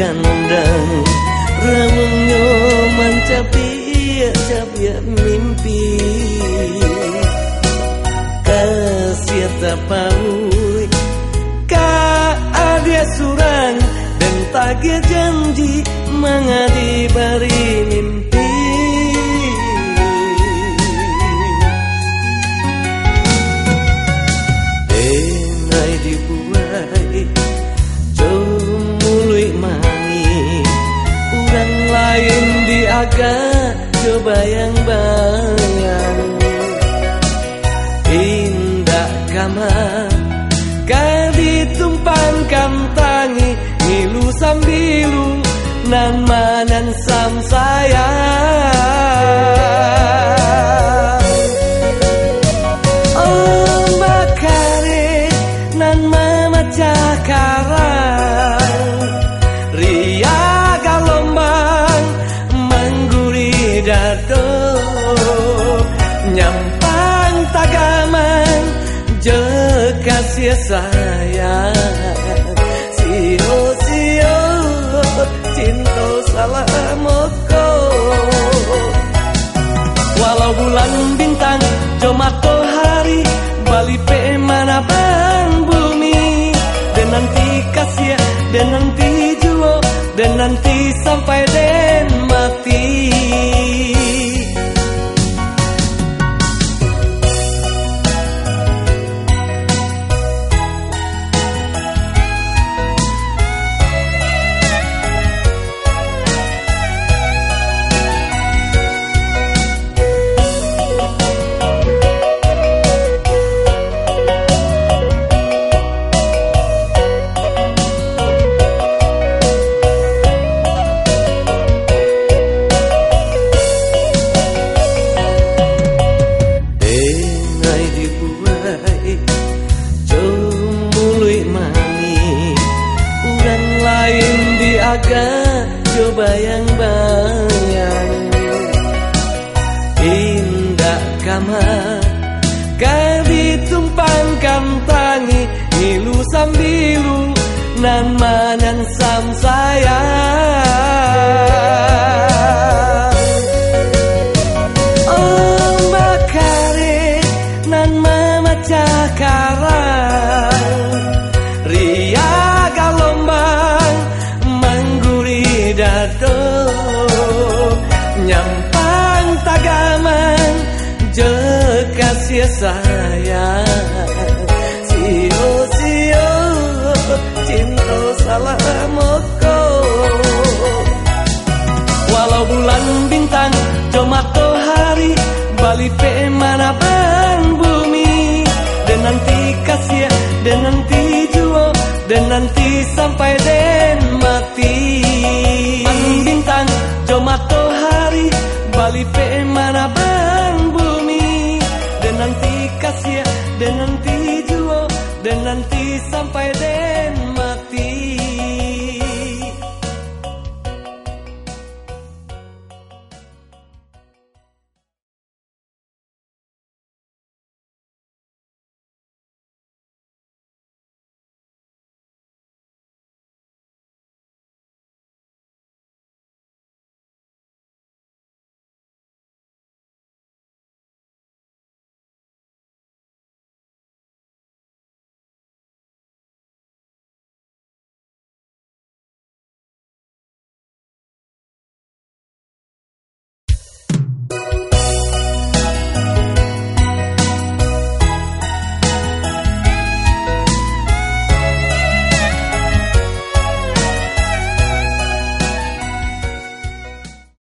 gandang ramungnya mencapia mimpi kasih tapaui ka adia surang dan tagih janji mangadi bari mimpi denai dibuai jomului mani urang lain diagak bayang-bayang indah kamar kadi tumpan kam tangi ngilu sambilu nan manan sam sayang oh makare nan memecah karang ria galombang mengguri dado nyampang tagaman je kasih sayang sio cinta salah moko walau bulan bintang jo matahari bali pe mana bang bumi dan nanti kasih dan nanti juo dan nanti sampai den mati agak jo bayang-bayang indah kamar kadi tumpan kam tangi ngilu sambilu nan manan sam sayang oh makare nan memecah karang ria galombang dado nyampang tagaman je kasih sayang sio cinta salah moko walau bulan bintang jo matahari bali pe mana bang bumi dan nanti kasih dan nanti juo dan nanti sampai den mati bintang jo matahari bali pe mana bang bumi dan nanti kasih dan nanti juo dan nanti sampai den